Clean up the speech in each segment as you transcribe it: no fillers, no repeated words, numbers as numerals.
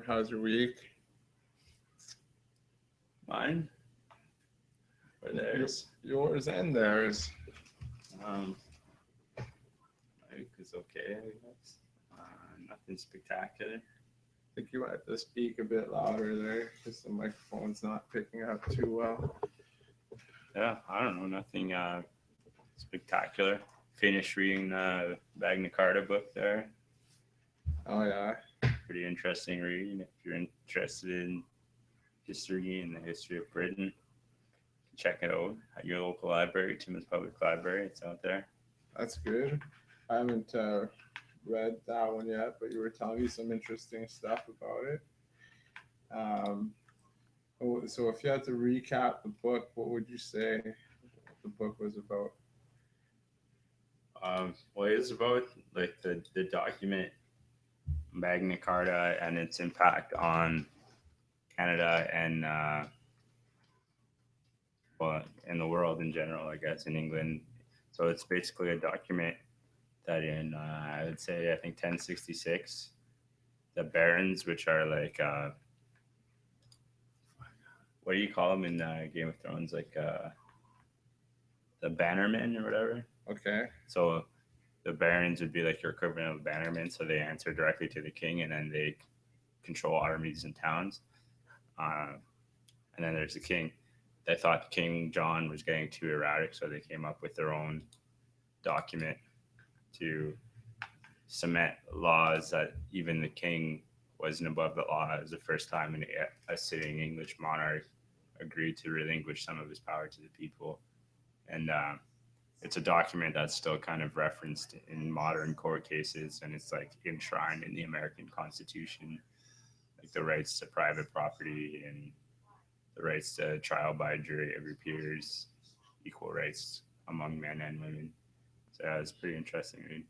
How's your week? Mine or theirs? Yours and theirs. Um, my week was okay, I guess. Nothing spectacular. I think you might have to speak a bit louder there because the microphone's not picking up too well. Yeah, I don't know, nothing spectacular. Finished reading the Magna Carta book there. Oh yeah. Pretty interesting read. If you're interested in history and the history of Britain, check it out at your local library, Timmins Public Library. It's out there. That's good. I haven't read that one yet, but you were telling me some interesting stuff about it. So if you had to recap the book, what would you say the book was about? Well, it's about like the document Magna Carta and its impact on Canada and well, in the world in general, I guess, in England. So it's basically a document that in I would say I think 1066, the barons, which are like what do you call them in Game of Thrones, like the bannermen or whatever. Okay. So the barons would be like your equivalent of bannermen, so they answer directly to the king, and then they control armies and towns. Uh, and then there's the king. They thought King John was getting too erratic, so they came up with their own document to cement laws that even the king wasn't above the law. It was the first time a sitting English monarch agreed to relinquish some of his power to the people. And it's a document that's still kind of referenced in modern court cases, and it's like enshrined in the American Constitution, like the rights to private property and the rights to trial by jury of your peers, equal rights among men and women. So yeah, it's pretty interesting read.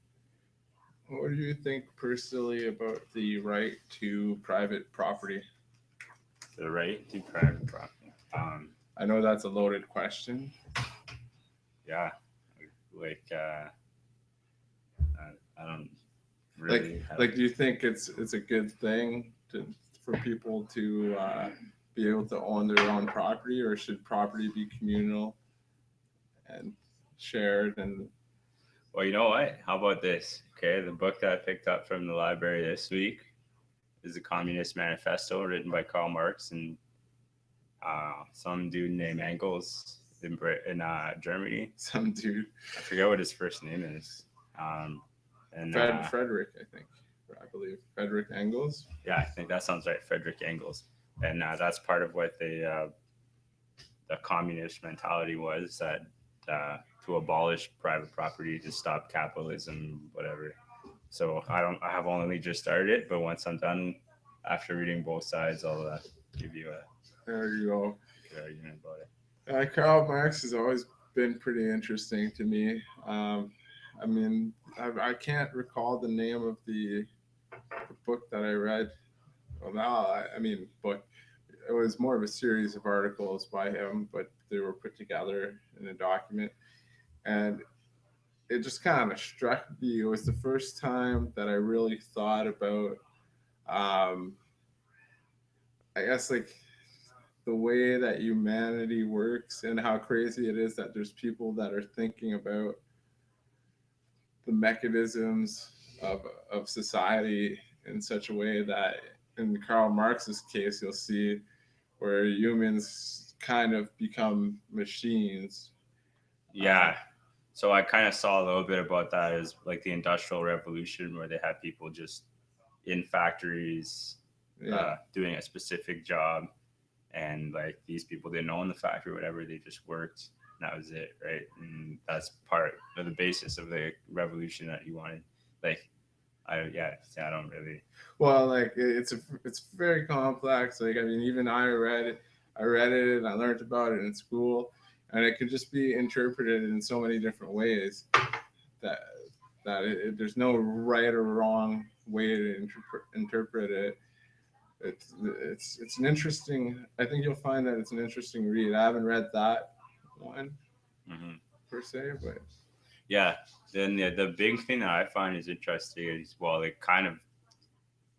What do you think personally about the right to private property? The right to private property. I know that's a loaded question. Yeah, like I don't really like do you think it's a good thing for people to be able to own their own property, or should property be communal and shared? And well, you know what? How about this? Okay, the book that I picked up from the library this week is the Communist Manifesto, written by Karl Marx and some dude named Engels in Germany. Some dude. I forget what his first name is. And Frederick, I believe Frederick Engels. Yeah, I think that sounds right, Frederick Engels. And that's part of what the communist mentality was, that to abolish private property, to stop capitalism, whatever. So I have only just started it, but once I'm done, after reading both sides, I'll give you a there you go good argument about it. Karl Marx has always been pretty interesting to me. I mean, I can't recall the name of the book that I read. Well, now I mean book. It was more of a series of articles by him, but they were put together in a document, and it just kind of struck me. It was the first time that I really thought about, I guess, like the way that humanity works and how crazy it is that there's people that are thinking about the mechanisms of society in such a way that, in Karl Marx's case, you'll see where humans kind of become machines. Yeah. So I kind of saw a little bit about that as like the Industrial Revolution, where they had people just in factories doing a specific job, and like these people didn't own the factory or whatever, they just worked, and that was it, right? And that's part of the basis of the revolution that he wanted. Like I don't really. Well, like it's very complex. Like I mean, even I read it and I learned about it in school, and it can just be interpreted in so many different ways that there's no right or wrong way to interpret it. It's an interesting. I think you'll find that it's an interesting read. I haven't read that one per se, but yeah. Then the big thing that I find is interesting is, well, it kind of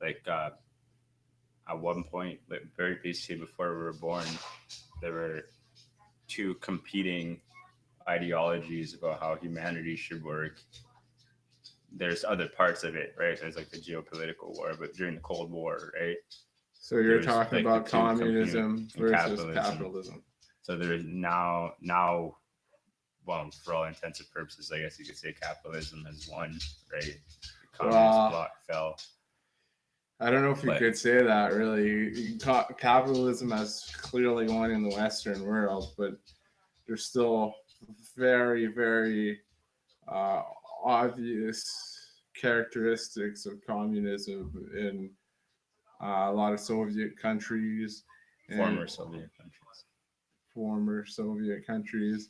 like at one point, like very basically before we were born, there were two competing ideologies about how humanity should work. There's other parts of it, right? There's like the geopolitical war, but during the Cold War, right? So you're There's talking like the about two competing communism in versus capitalism. capitalism. So there's well, for all intents and purposes, I guess you could say capitalism has won, right? The communist Well, bloc fell, I don't know if you but could say that really. Capitalism has clearly won in the Western world, but there's still very, very uh, obvious characteristics of communism in a lot of Soviet countries and former Soviet countries. former Soviet countries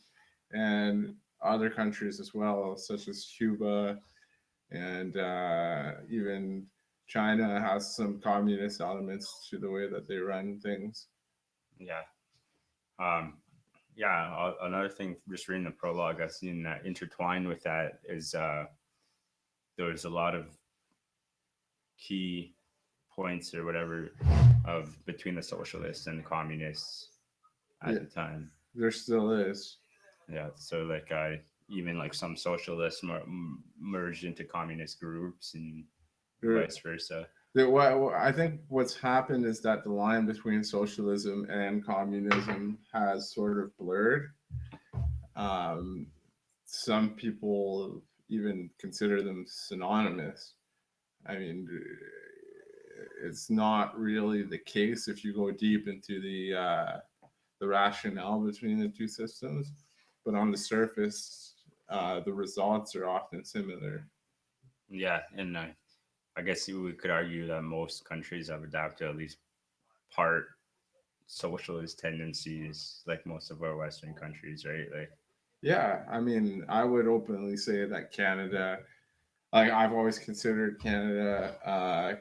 and other countries as well, such as Cuba and even China has some communist elements to the way that they run things. Yeah. Um, yeah. Another thing, just reading the prologue, I've seen that intertwined with that is there's a lot of key points or whatever of between the socialists and the communists at Yeah, the time. there still is. Yeah, so like even like some socialists merged into communist groups and There, vice versa. what I think what's happened is that the line between socialism and communism has sort of blurred. Um, some people even consider them synonymous. I mean, it's not really the case if you go deep into the rationale between the two systems, but on the surface, the results are often similar. Yeah, and I guess we could argue that most countries have adapted at least part socialist tendencies, like most of our Western countries, right? Like, Yeah, I mean, I would openly say that Canada, like I've always considered Canada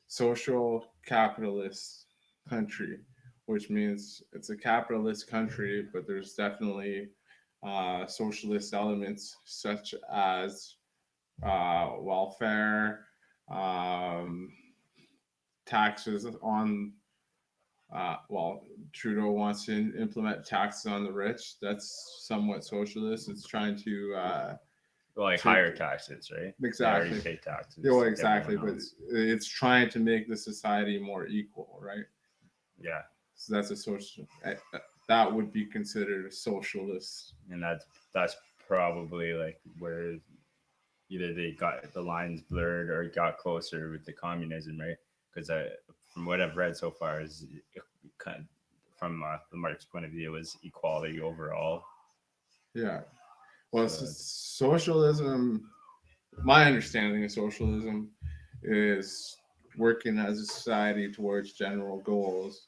social capitalist country, which means it's a capitalist country, but there's definitely socialist elements such as welfare, um, taxes on. Well, Trudeau wants to implement taxes on the rich. That's somewhat socialist. It's trying to like take higher taxes, right? They already exactly. pay Yeah, taxes well, like exactly, everyone but else. it's trying to make the society more equal, right? Yeah, So that's a social. That would be considered a socialist. and that's probably like where either they got the lines blurred or got closer with the communism, right? Because from what I've read so far, is it kind of, from the Marx's point of view, is equality overall. Yeah. Well, So socialism. My understanding of socialism is working as a society towards general goals.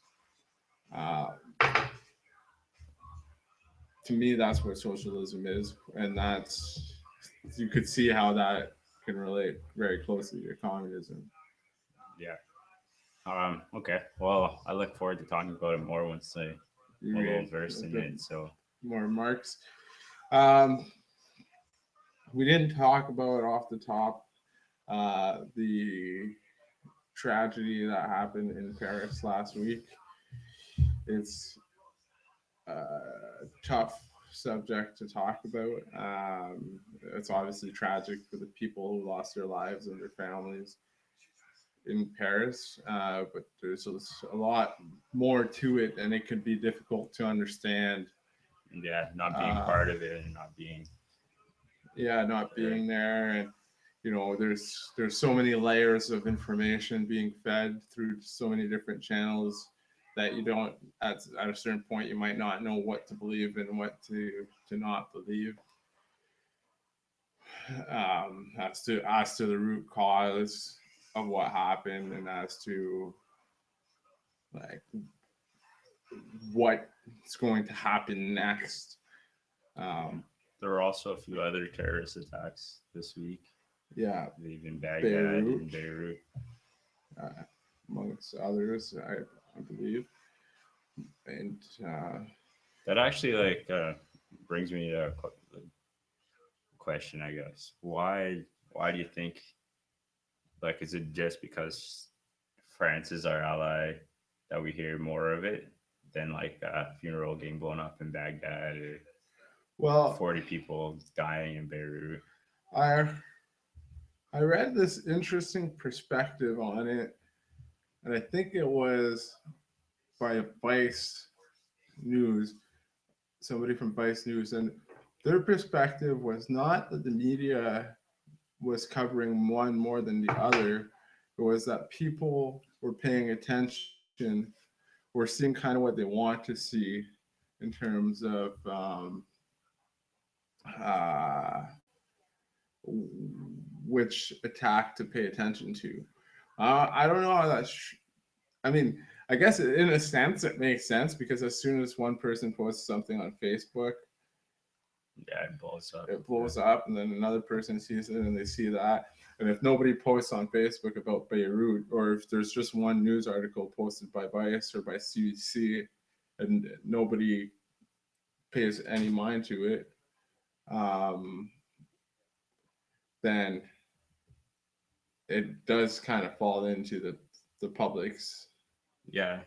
Uh, to me, that's what socialism is, and that's you could see how that can relate very closely to communism. yeah. Okay. Well, I look forward to talking about it more once I'm You a little read versed a in bit it. So more Marx. Um, we didn't talk about off the top the tragedy that happened in Paris last week. It's a tough subject to talk about. It's obviously tragic for the people who lost their lives and their families in Paris, but there's a lot more to it, and it could be difficult to understand. yeah, not being Uh, part of it and not being yeah, not there. being there, and there's so many layers of information being fed through so many different channels that you don't at a certain point you might not know what to believe and what to not believe as to the root cause of what happened and as to like what's going to happen next. Yeah. um, There were also a few other terrorist attacks this week. yeah, I believe in Baghdad Beirut, and Beirut. uh, amongst others, I believe. And That actually like brings me to a question, I guess. Why do you think, like, is it just because France is our ally, that we hear more of it than like a funeral getting blown up in Baghdad or Well, 40 people dying in Beirut. I I read this interesting perspective on it, and I think it was by Vice News, somebody from Vice News, and their perspective was not that the media was covering one more than the other. It was that people were paying attention, were seeing kind of what they want to see in terms of uh, which attack to pay attention to. I don't know how that's. I mean, I guess in a sense it makes sense because as soon as one person posts something on Facebook, Yeah, it blows up. it blows up, and then another person sees it and they see that. And if nobody posts on Facebook about Beirut, or if there's just one news article posted by Vice or by CBC, and nobody pays any mind to it, um, then it does kind of fall into the public's. Yeah.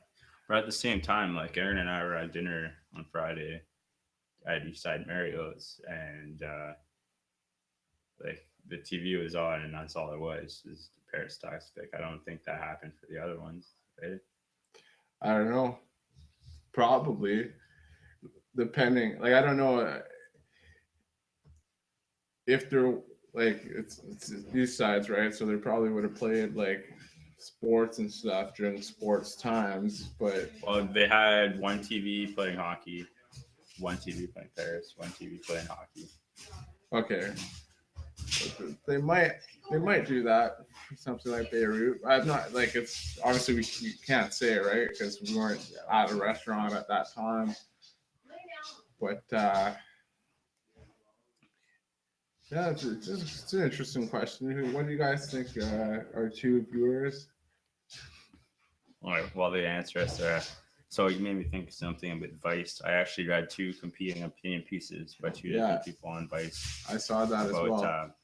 But at the same time, like Aaron and I were at dinner on Friday at Eastside Mario's, and like the TV was on, and that's all it was is the Paris stocks. Like I don't think that happened for the other ones, right? I don't know, probably depending. Like I don't know if they're like it's these sides, right? So they probably would have played like sports and stuff during sports times, but Well, they had one TV playing hockey, one TV playing Paris, one TV playing hockey. okay, they might they might do that for something like Beirut. I'm not like it's obviously we can't say right because we weren't at a restaurant at that time, but yeah, it's an interesting question. What do you guys think? Our two viewers. All right, well, they answer us. So you made me think of something with Vice. I actually read two competing opinion pieces by two Yeah, different people on Vice I saw that as about well.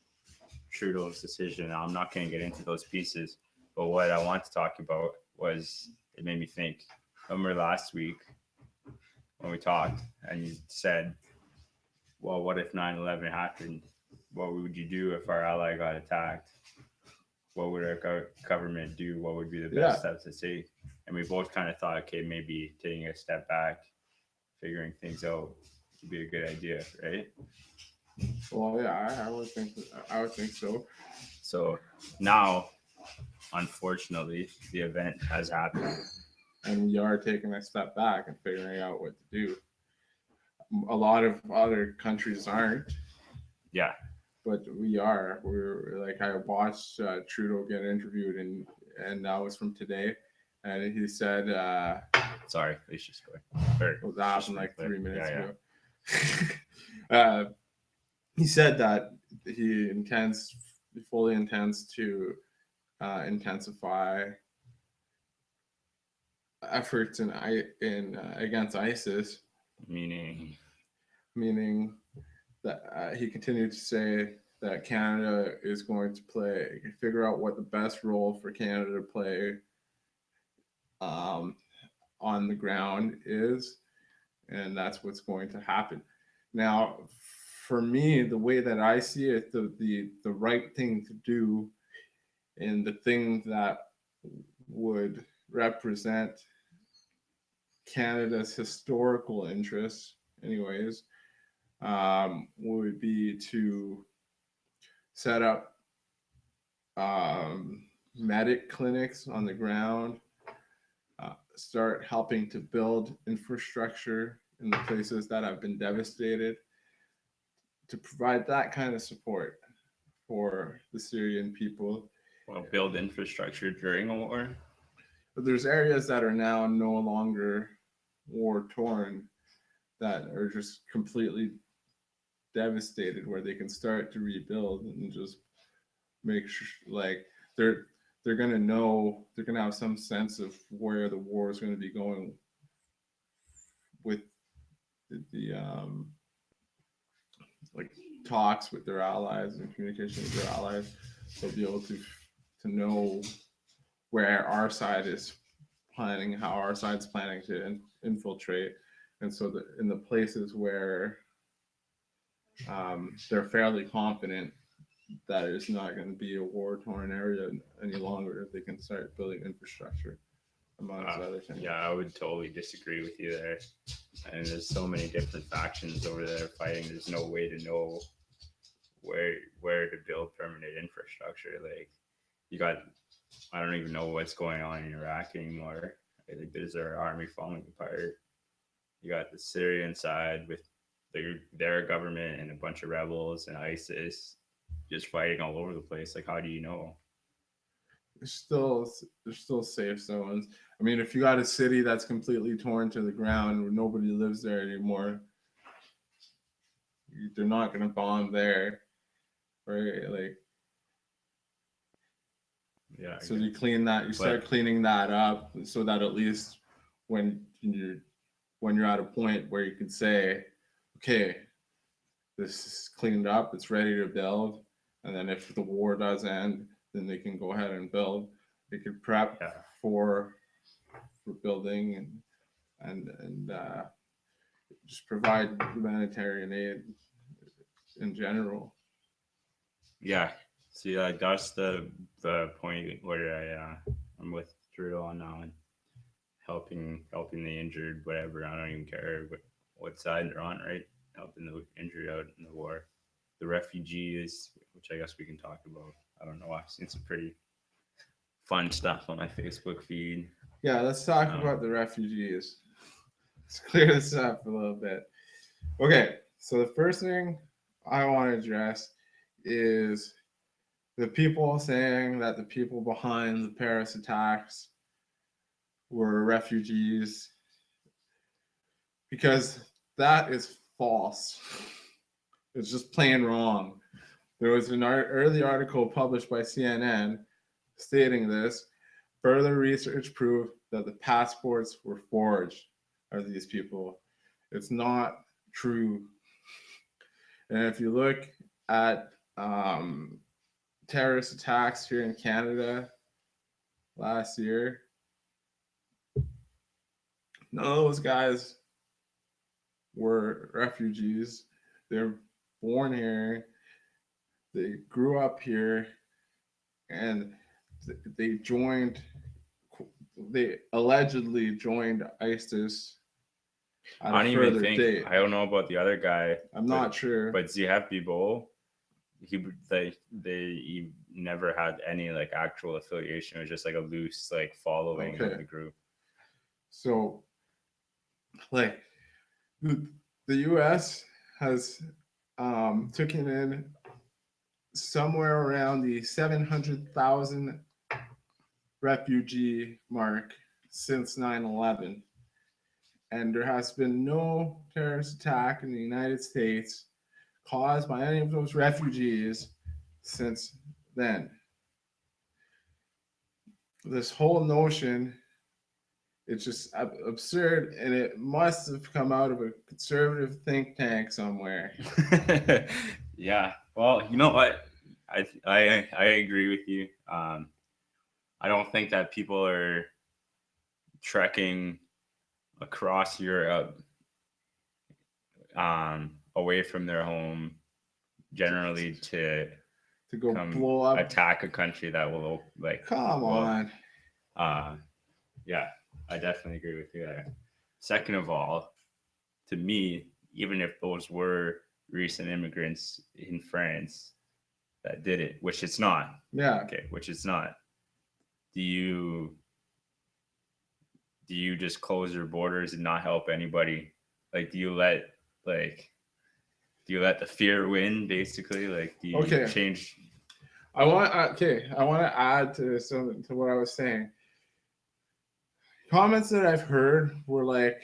Trudeau's decision. I'm not going to get into those pieces, but what I want to talk about was it made me think. Remember last week when we talked and you said, well, what if 9/11 happened? What would you do if our ally got attacked? What would our government do? What would be the Yeah. best steps to take? And we both kind of thought, okay, maybe taking a step back, figuring things out would be a good idea, right? Well, yeah, I would think so. So now, unfortunately, the event has happened. And we are taking a step back and figuring out what to do. A lot of other countries aren't, Yeah. but we are. We're like I watched Trudeau get interviewed, and that was from today, and he said Sorry, let's just go. well, that happened like 3 minutes Yeah, ago. uh, he said that he fully intends to intensify efforts in against ISIS, meaning meaning that he continued to say that Canada is going to figure out what the best role for Canada to play um, on the ground is, and that's what's going to happen. Now, for me, the way that I see it, the right thing to do, and the thing that would represent Canada's historical interests, anyways, would be to set up medic clinics on the ground, start helping to build infrastructure in the places that have been devastated, to provide that kind of support for the Syrian people. well, build infrastructure during a war. But there's areas that are now no longer war torn that are just completely devastated where they can start to rebuild and just make sure like they're gonna know they're gonna have some sense of where the war is going to be going with the like talks with their allies and communication with their allies. They'll be able to know where our side is planning, how our side's planning to infiltrate. And so in the places where they're fairly confident that it's not going to be a war-torn area any longer, they can start building infrastructure, amongst other things. Yeah, I would totally disagree with you there. And there's so many different factions over there fighting. There's no way to know where to build permanent infrastructure. Like you got, I don't even know what's going on in Iraq anymore. I think there's their army falling apart. You got the Syrian side with their government and a bunch of rebels and ISIS just fighting all over the place. Like, how do you know? There's still safe zones. I mean, if you got a city that's completely torn to the ground where nobody lives there anymore, they're not going to bomb there, right? Like, Yeah. so you clean that, you start cleaning that up, so that at least when you're at a point where you can say, okay, this is cleaned up, it's ready to build, and then if the war does end, then they can go ahead and build. They could prep for building and just provide humanitarian aid in general. Yeah. See, like that's the point where I'm with Trudeau on now and helping the injured, whatever. I don't even care what side they're on, right? Helping the injured out in the war. The refugees, which I guess we can talk about. I don't know. I've seen some pretty fun stuff on my Facebook feed. Yeah, let's talk about the refugees. Let's clear this up a little bit. Okay, so the first thing I want to address is the people saying that the people behind the Paris attacks were refugees, because that is false. It's just plain wrong. There was an early article published by CNN stating this. Further research proved that the passports were forged of these people. It's not true. And if you look at terrorist attacks here in Canada last year, none of those guys were refugees. They're born here, they grew up here, and they allegedly joined ISIS. I don't even think date. I don't know about the other guy. I'm not sure. But Zihab Bibo, they never had any like actual affiliation. It was just like a loose like following of the group. So, like, the U.S. has taken in somewhere around the 700,000 refugee mark since 9/11. And there has been no terrorist attack in the United States caused by any of those refugees since then. This whole notion, it's just absurd, and it must have come out of a conservative think tank somewhere. Yeah. Well, you know what? I agree with you. I don't think that people are trekking across Europe away from their home generally to go blow up, attack a country that will like come on. Yeah, I definitely agree with you there. Second of all, to me, even if those were recent immigrants in France that did it, which it's not. Yeah. Okay, which it's not. Do you just close your borders and not help anybody? Like, do you let the fear win, basically? Like, do you change? I want to add to what I was saying. Comments that I've heard were like,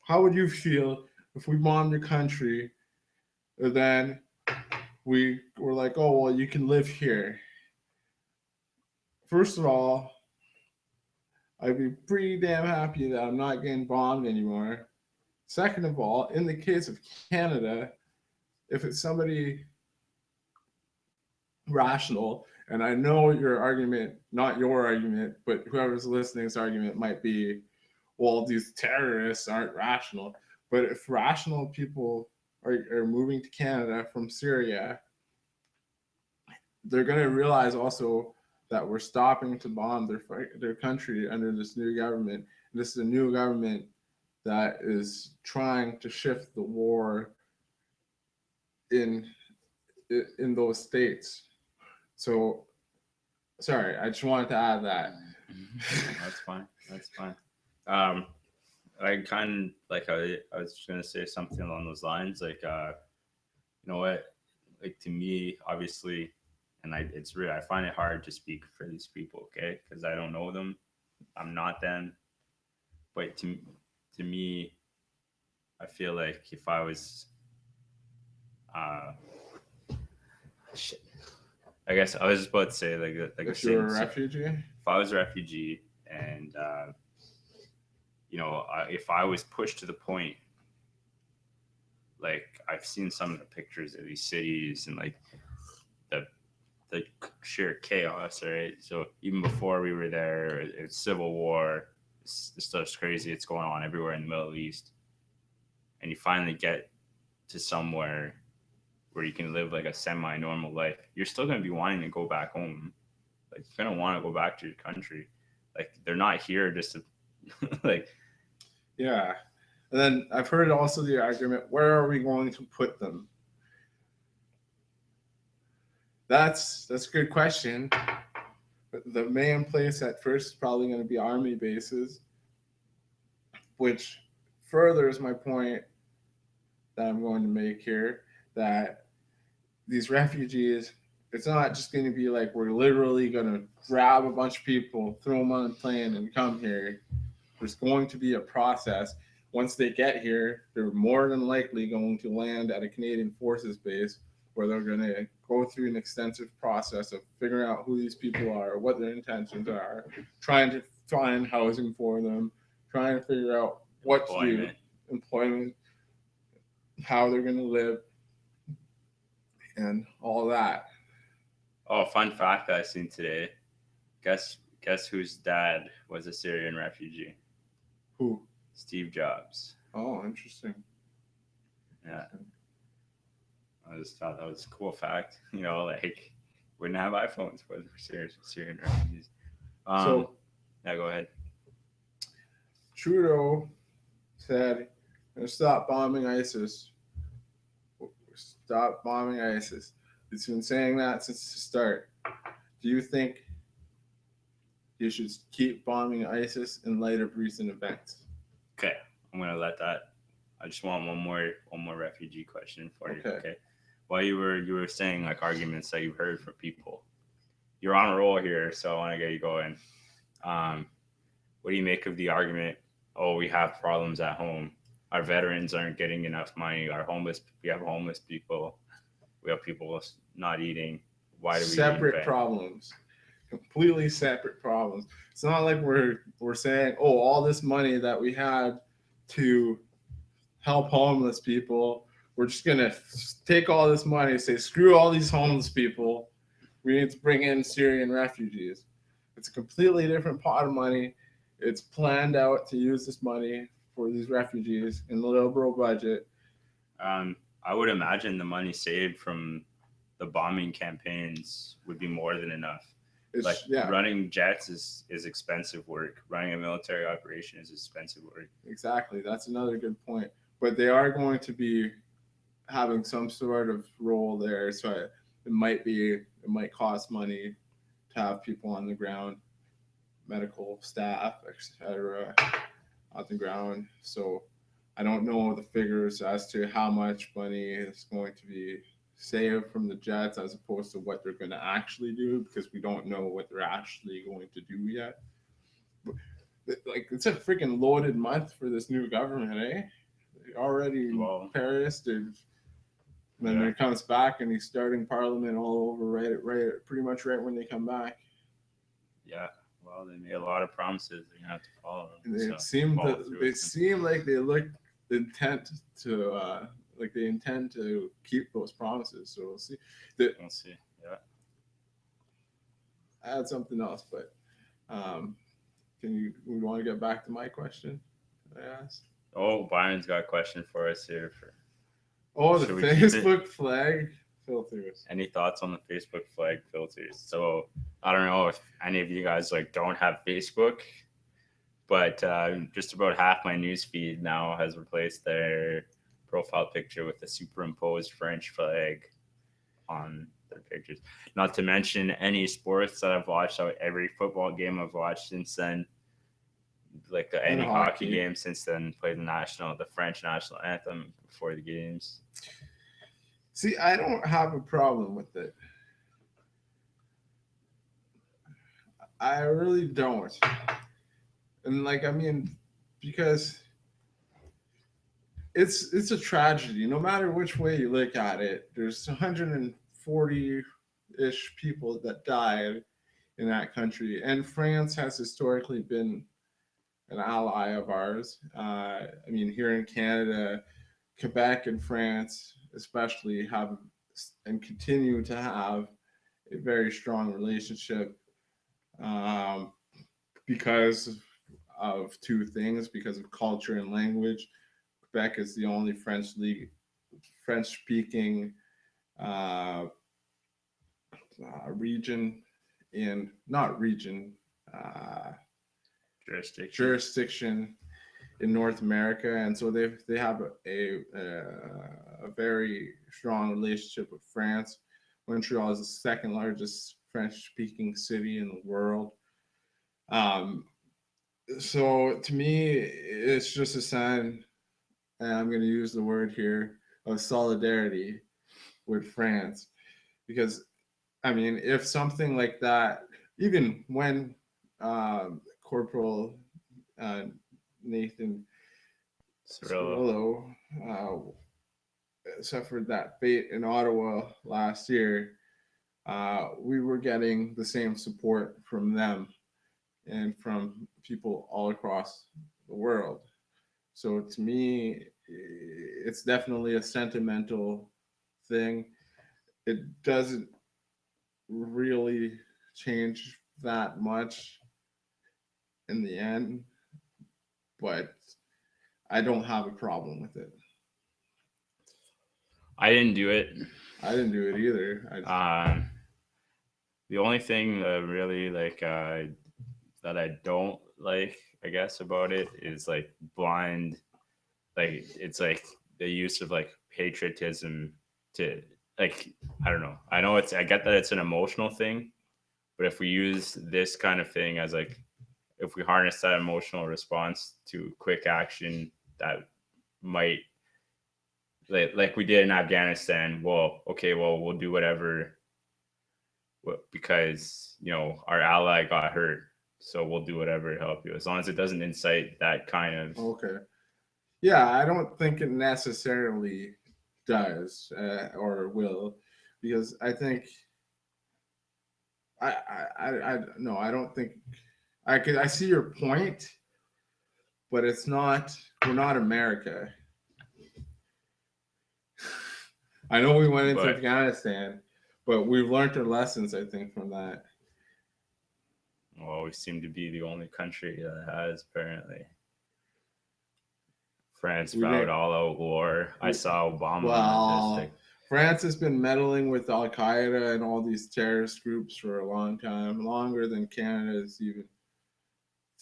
how would you feel if we bombed your country and then we were like, oh, well, you can live here? First of all, I'd be pretty damn happy that I'm not getting bombed anymore. Second of all, in the case of Canada, if it's somebody rational And I know your argument, not your argument, but whoever's listening's argument might be, well, these terrorists aren't rational. But if rational people are moving to Canada from Syria, they're going to realize also that we're stopping to bomb their country under this new government. This is a new government that is trying to shift the war in in those states. So, sorry, I just wanted to add that. That's fine. That's fine. I kind of like I was gonna say something along those lines. Like, you know what? Like to me, obviously, and it's real. I find it hard to speak for these people, okay? Because I don't know them. I'm not them. But to me, I feel like if I was, uh, shit. I guess I was just about to say like a If you're a sin. refugee, If I was a refugee and if I was pushed to the point, like I've seen some of the pictures of these cities and like the the sheer chaos, right? So even before we were there, it's civil war. This stuff's crazy. It's going on everywhere in the Middle East, and you finally get to somewhere where you can live like a semi-normal life. You're still going to be wanting to go back home. Like you're going to want to go back to your country. Like they're not here just to like. yeah. And then I've heard also the argument, where are we going to put them? That's a good question. The main place at first is probably going to be army bases, which furthers my point that I'm going to make here, that these refugees, it's not just going to be like we're literally going to grab a bunch of people, throw them on a plane, and come here. There's going to be a process. Once they get here, they're more than likely going to land at a Canadian Forces base where they're going to go through an extensive process of figuring out who these people are, what their intentions are, trying to find housing for them, trying to figure out what to do, employment, how they're going to live, and all that. Oh, fun fact that I seen today. Guess whose dad was a Syrian refugee? Who? Steve Jobs. Oh, interesting. Yeah. I just thought that was a cool fact. You know, like wouldn't have iPhones for Syrian refugees. So, yeah, go ahead. Trudeau said, stop bombing ISIS. Stop bombing ISIS. He's been saying that since the start. Do you think you should keep bombing ISIS in light of recent events? Okay, I'm gonna let that. I just want one more refugee question for you. Okay. While you were saying like arguments that you've heard from people, you're on a roll here, so I want to get you going. What do you make of the argument? Oh, we have problems at home. Our veterans aren't getting enough money. We have homeless people. We have people not eating. Why do we separate problems? Completely separate problems. It's not like we're saying, oh, all this money that we had to help homeless people, we're just gonna take all this money and say, screw all these homeless people. We need to bring in Syrian refugees. It's a completely different pot of money. It's planned out to use this money for these refugees in the liberal budget. I would imagine the money saved from the bombing campaigns would be more than enough. Running jets is expensive work. Running a military operation is expensive work. Exactly. That's another good point. But they are going to be having some sort of role there. So it might cost money to have people on the ground, medical staff, etc., on the ground. So I don't know the figures as to how much money is going to be saved from the jets as opposed to what they're going to actually do, because we don't know what they're actually going to do yet. But, like, it's a freaking loaded month for this new government, eh? Already Paris, then he comes back and he's starting parliament all over pretty much right when they come back. Yeah, well, they made a lot of promises. They're gonna have to follow them. They seem like they look intent to they intend to keep those promises. So we'll see. We'll see. Yeah. add something else, but um, can you? We want to get back to my question that I asked. Oh, Byron's got a question for us here. For Oh, the should we keep it? Facebook flag filters. Any thoughts on the Facebook flag filters? So I don't know if any of you guys like don't have Facebook, but just about half my news feed now has replaced their profile picture with a superimposed French flag on their pictures. Not to mention any sports that I've watched. So every football game I've watched since then, like And any hockey hockey. game since then, played the French national anthem before the games. See, I don't have a problem with it. I really don't. And like, I mean, because it's a tragedy. No matter which way you look at it, there's 140-ish people that died in that country, and France has historically been an ally of ours. I mean, here in Canada, Quebec and France, especially, have and continue to have a very strong relationship um, because of two things: because of culture and language. Quebec is the only French speaking uh, region in not region uh, Jurisdiction. jurisdiction in North America, and so they have a very strong relationship with France. Montreal is the second largest French speaking city in the world. Um, so to me, it's just a sign, and I'm going to use the word here, of solidarity with France, because I mean, if something like that, even when Corporal uh, Nathan Cirillo. Cirillo suffered that fate in Ottawa last year, we were getting the same support from them and from people all across the world. So to me, it's definitely a sentimental thing. It doesn't really change that much in the end, but I don't have a problem with it. I didn't do it. I didn't do it either. Um, the only thing really that I don't like, I guess, about it is like blind, like it's like the use of like patriotism to like I don't know. I know I get that it's an emotional thing, but if we use this kind of thing as like if we harness that emotional response to quick action that might like we did in Afghanistan, well, okay, well we'll do whatever because our ally got hurt, so we'll do whatever to help you as long as it doesn't incite that kind of. Okay. Yeah, I don't think it necessarily does or will, because I think I no, I don't think I see your point, but it's not. We're not America. I know we went into But Afghanistan, but we've learned our lessons. I think from that. well, we seem to be the only country that has apparently. France We vowed didn't. all out war. I We, saw Obama on that well, district. France has been meddling with Al Qaeda and all these terrorist groups for a long time, longer than Canada has even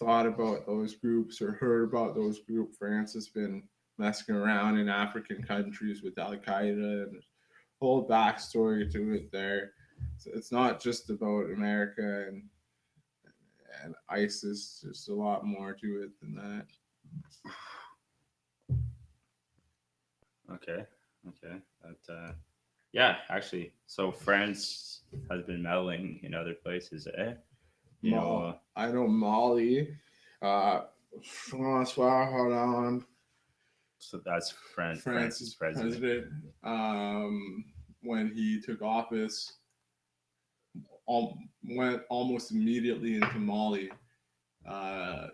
thought about those groups or heard about those groups. France has been messing around in African countries with Al Qaeda, and there's a whole backstory to it there. So it's not just about America and ISIS. There's a lot more to it than that. Okay, okay, yeah, actually, so France has been meddling in other places, eh? You know, I know Mali, uh, Francois Hollande, so that's France's France's president. president, when he took office, went almost immediately into Mali uh,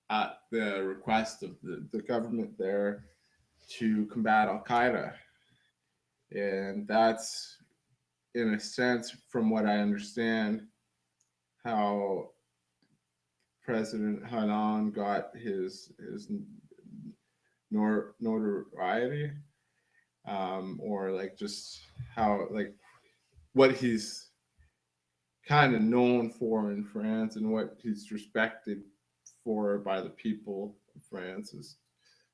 at the request of the government there to combat Al Qaeda. And that's, in a sense, from what I understand, how President Hanan got his notoriety, or like just how like what he's kind of known for in France and what he's respected for by the people of France is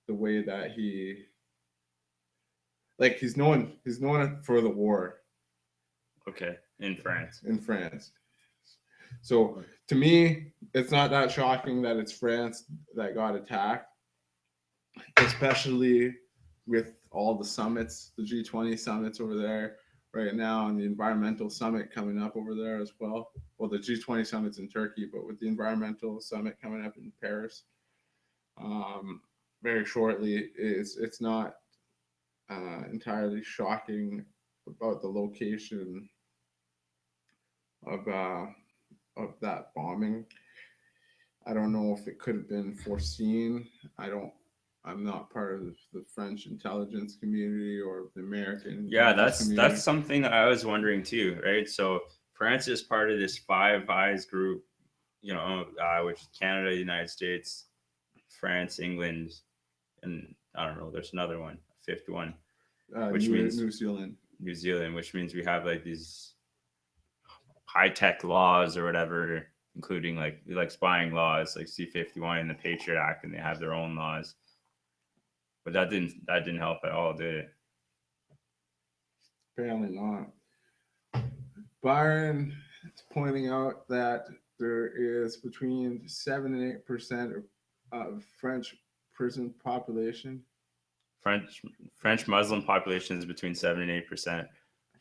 the way that he's known for the war Okay, in France. in France. So to me, it's not that shocking that it's France that got attacked, especially with all the summits, the G20 summits over there right now, and the environmental summit coming up over there as well. Well, the G20 summit's in Turkey, but with the environmental summit coming up in Paris, um, very shortly, it's not entirely shocking about the location of uh, of that bombing. I don't know if it could have been foreseen. I don't. I'm not part of the French intelligence community or the American Yeah, intelligence that's community. something that I was wondering too, right? So France is part of this Five Eyes group, which is Canada, United States, France, England, and I don't know. There's another one, a fifth one, which means New Zealand. New Zealand, which means we have like these high tech laws or whatever, including like spying laws, like C-51 and the Patriot Act, and they have their own laws. But that didn't help at all, did it? Apparently not. Byron is pointing out that there is between 7 and 8% of French prison population. French Muslim population is between 7 and 8%.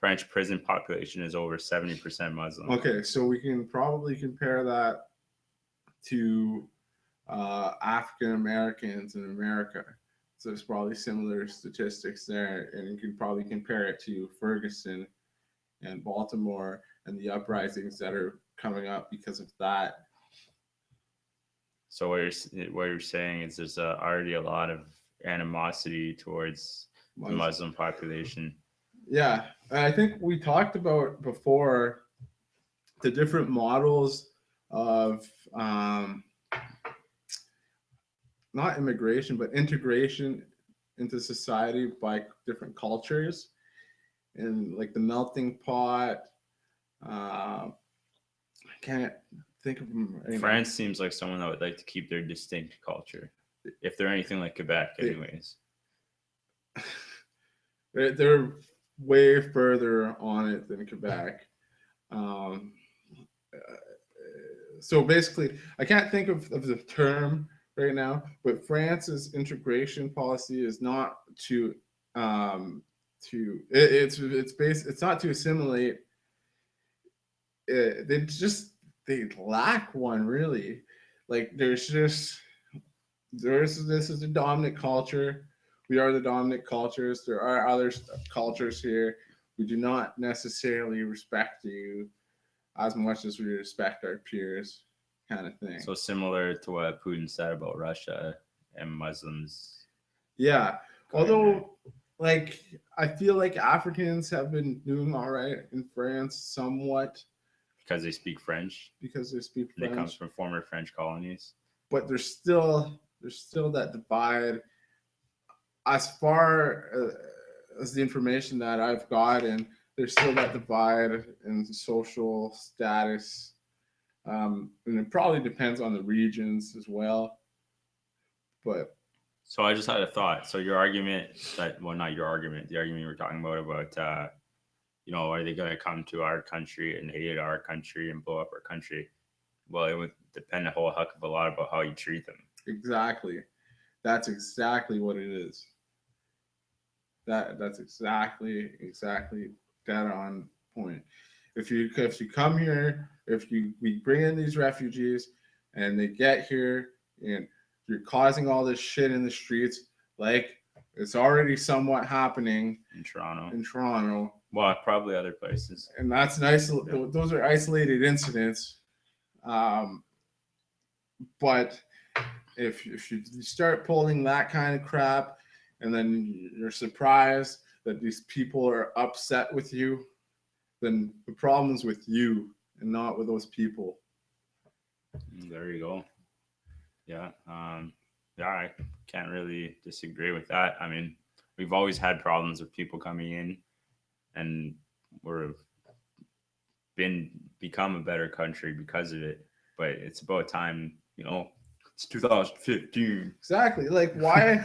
French prison population is over 70% Muslim. Okay, so we can probably compare that to African Americans in America. So there's probably similar statistics there, and you can probably compare it to Ferguson and Baltimore and the uprisings that are coming up because of that. So what you're saying is there's already a lot of animosity towards the Muslim population. Yeah, I think we talked about before the different models of not immigration but integration into society by different cultures, and like the melting pot. I can't think of them right France seems like someone that would like to keep their distinct culture, if they're anything like Quebec, anyways. They're way further on it than Quebec. So basically, I can't think of the term right now, but France's integration policy is not it's not to assimilate. They lack one really. Like this is the dominant culture. We are the dominant cultures. There are other cultures here. We do not necessarily respect you as much as we respect our peers, kind of thing. So similar to what Putin said about Russia and Muslims. Yeah. Although, like, I feel like Africans have been doing all right in France somewhat. Because they speak French. Because they speak French. They come from former French colonies. But there's still that divide. As far as the information that I've gotten, there's still that divide in social status. And it probably depends on the regions as well. But so I just had a thought. So your argument not your argument, the argument you were talking about are they going to come to our country and hate our country and blow up our country? Well, it would depend a whole heck of a lot about how you treat them. Exactly. That's exactly what it is. That's exactly dead on point. If you come here, we bring in these refugees and they get here and you're causing all this shit in the streets, like it's already somewhat happening in Toronto. Well, probably other places. And that's nice. Yeah. Those are isolated incidents. But if you start pulling that kind of crap, and then you're surprised that these people are upset with you, then the problem's with you and not with those people. There you go. Yeah. Yeah, I can't really disagree with that. I mean, we've always had problems with people coming in, and we're been become a better country because of it. But it's about time, it's 2015. Exactly. Like why?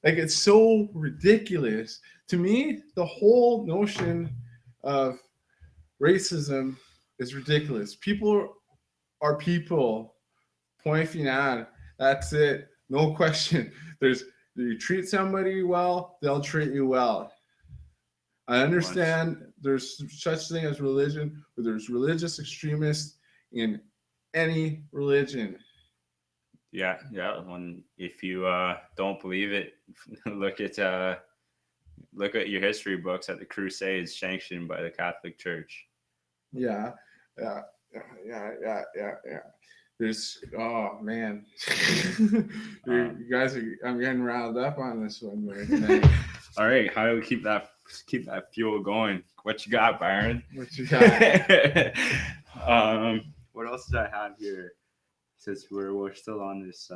Like it's so ridiculous to me. The whole notion of racism is ridiculous. People are people. Point final. That's it. No question. There's you treat somebody well, they'll treat you well. I Pretty much. understand there's such thing as religion, but there's religious extremists in any religion. Yeah, yeah. When if you don't believe it, look at look at your history books at the Crusades sanctioned by the Catholic Church. Yeah, yeah, yeah. There's oh man, you guys are. I'm getting riled up on this one, man. All right, how do we keep that fuel going? What you got, Byron? What you got? What else did I have here? Since we're still on this.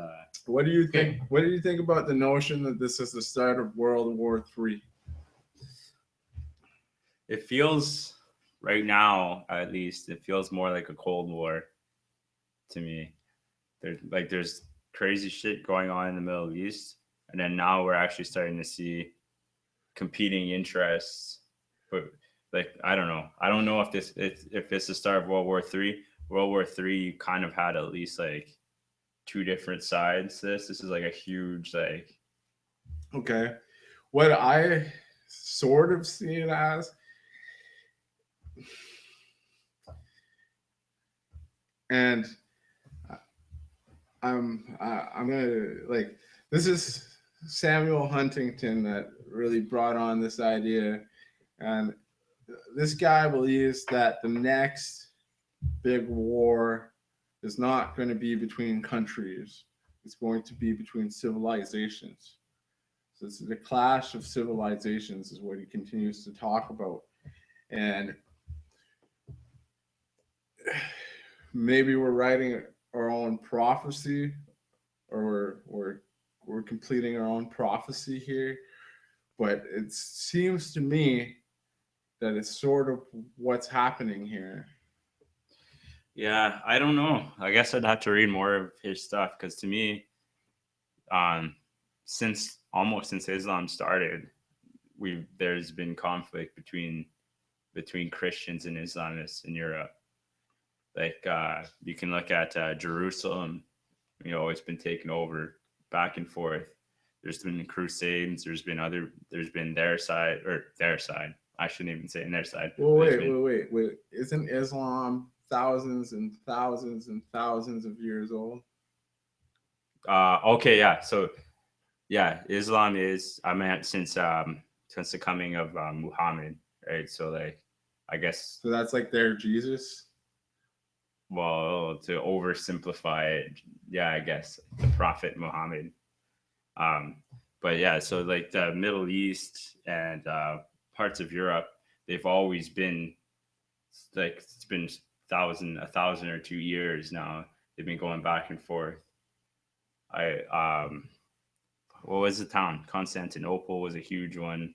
What do you think? What do you think about the notion that this is the start of World War III? It feels right now, at least, it feels more like a Cold War to me. There's crazy shit going on in the Middle East, and then now we're actually starting to see competing interests. But like I don't know. I don't know if this is the start of World War III. World War III, you kind of had at least like two different sides to this. This is like a huge like Okay, what I sort of see it as, and I'm gonna like this is Samuel Huntington that really brought on this idea, and this guy believes that the next big war is not going to be between countries; it's going to be between civilizations. So it's the clash of civilizations is what he continues to talk about, and maybe we're writing our own prophecy, or we're completing our own prophecy here. But it seems to me that it's sort of what's happening here. yeah, I don't know. I guess I'd have to read more of his stuff because to me, um, since Islam started, we there's been conflict between Christians and Islamists in Europe. Like you can look at Jerusalem, it's been taken over back and forth. There's been crusades. There's been their side. I shouldn't even say in their side. Well, There's been wait. Isn't Islam thousands and thousands and thousands of years old? okay, yeah. So yeah, Islam is I meant since the coming of Muhammad, right? So like I guess So that's like their Jesus. well to oversimplify it, yeah, I guess the Prophet Muhammad. Um, but yeah, so like the Middle East and parts of Europe, they've always been like it's been a thousand or 2 years now. They've been going back and forth. I what was the town? Constantinople was a huge one.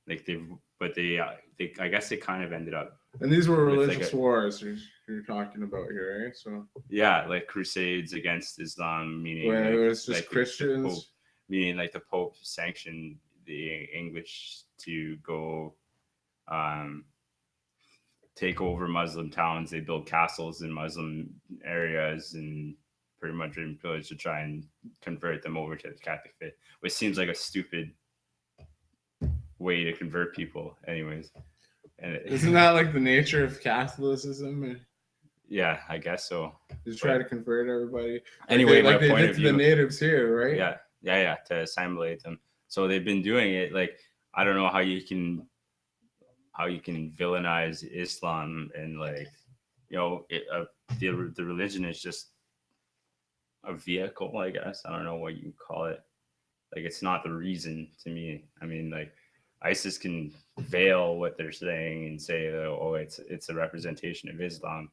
Like they I guess it kind of ended up And these were with like religious wars you're talking about here, right? So yeah, like crusades against Islam, meaning where it was just like the Pope, Christians. meaning like the Pope sanctioned the English to go um, take over Muslim towns. They build castles in Muslim areas and pretty much in pillage to try and convert them over to the Catholic faith, which seems like a stupid way to convert people, anyways. And Isn't that like the nature of Catholicism? yeah, I guess so. Just try to convert everybody, Anyway, my like they point did of to the view, natives here, right? yeah, to assimilate them. So they've been doing it. Like I don't know how you can villainize Islam and like the religion is just a vehicle. I guess I don't know what you call it. Like it's not the reason to me. I mean, like ISIS can veil what they're saying and say, oh, it's a representation of Islam,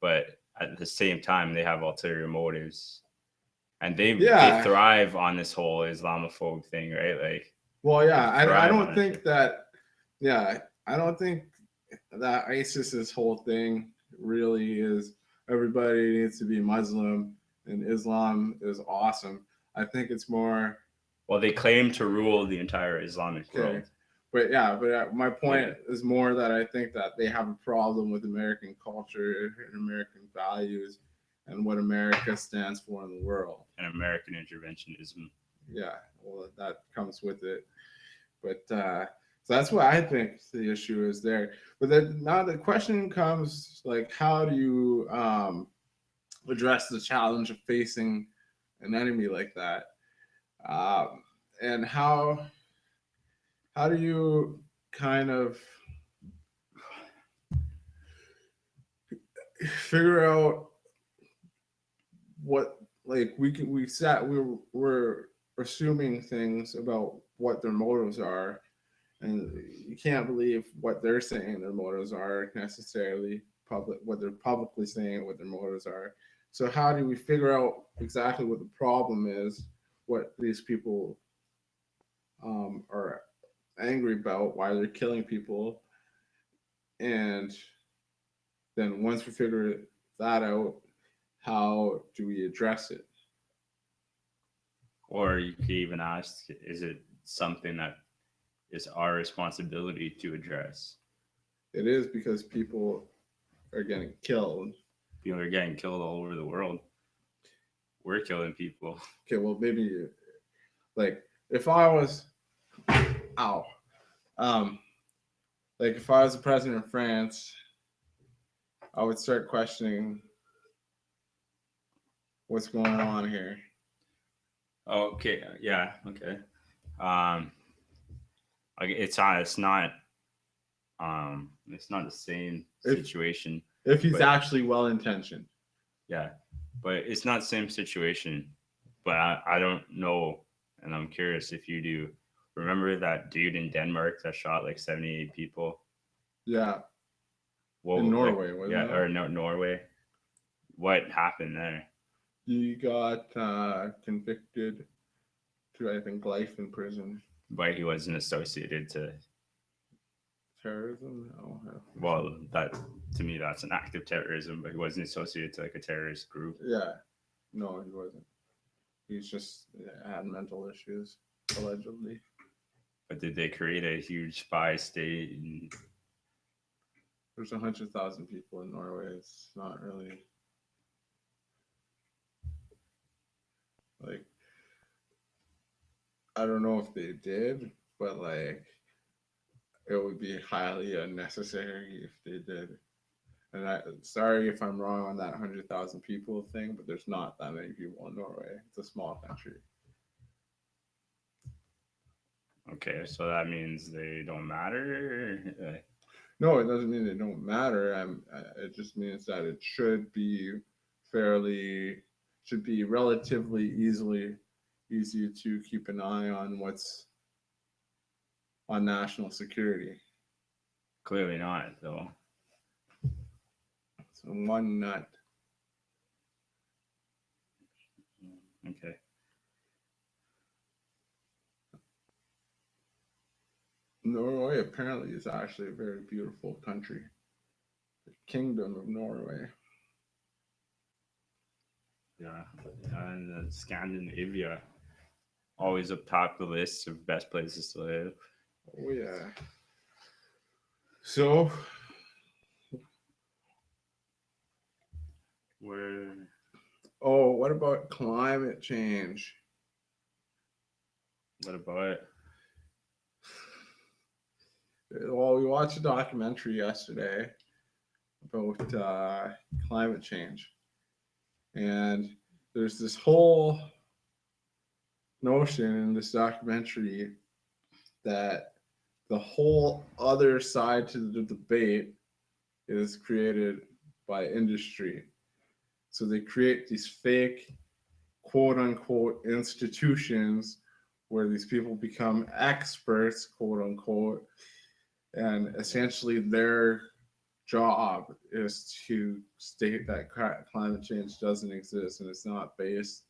but at the same time they have ulterior motives, and they Yeah. thrive on this whole Islamophobe thing, right? Like Well, they yeah. I thrive don't on it. think that. Yeah, I don't think that ISIS's whole thing really is everybody needs to be Muslim and Islam is awesome. I think it's more Well, they claim to rule the entire Islamic okay. world. But yeah, my point Yeah. is more that I think that they have a problem with American culture and American values and what America stands for in the world. And American interventionism. Yeah, well, that comes with it. But so that's what I think the issue is there. But then now the question comes like, how do you address the challenge of facing an enemy like that? And how do you kind of figure out what like we're assuming things about what their motives are, and you can't believe what they're saying their motives are necessarily public what they're publicly saying what their motives are. So how do we figure out exactly what the problem is, what these people are angry about, why they're killing people, and then once we figure that out, how do we address it? Or you could even ask, is it something that is our responsibility to address? It is because people are getting killed. People are getting killed all over the world. We're killing people. Okay, well maybe like if I was ow um like if I was the president of France, I would start questioning what's going on here. Okay, yeah, okay. Um, like it's not the same If situation, if he's but actually well intentioned. yeah, but it's not the same situation. But I don't know, and I'm curious if you do. Remember that dude in Denmark that shot like 78 people? Yeah, in Whoa, like Norway, wasn't yeah, it? or no, Norway. What happened there? He got convicted to I think life in prison. But he wasn't associated to. Terrorism? No. Well, that to me that's an act of terrorism, but he wasn't associated to like a terrorist group. Yeah. No, he wasn't. He's just had mental issues, allegedly. But did they create a huge spy state? There's 100,000 people in Norway. It's not really like I don't know if they did, but like it would be highly unnecessary if they did. And I sorry if I'm wrong on that 100,000 people thing, but there's not that many people in Norway. It's a small country. Okay, so that means they don't matter. No, it doesn't mean they don't matter. It just means that it fairly should be relatively easy to keep an eye on what's on national security. Clearly not, though. So one nut. Okay. Norway apparently is actually a very beautiful country. The Kingdom of Norway. Yeah, and Scandinavia always up top the list of best places to live. Oh yeah. So Where? what about climate change? What about? Well, we watched a documentary yesterday about climate change, and there's this whole notion in this documentary that the whole other side to the debate is created by industry. So they create these fake, quote unquote, institutions where these people become experts, quote unquote, and essentially they're job is to state that climate change doesn't exist and it's not based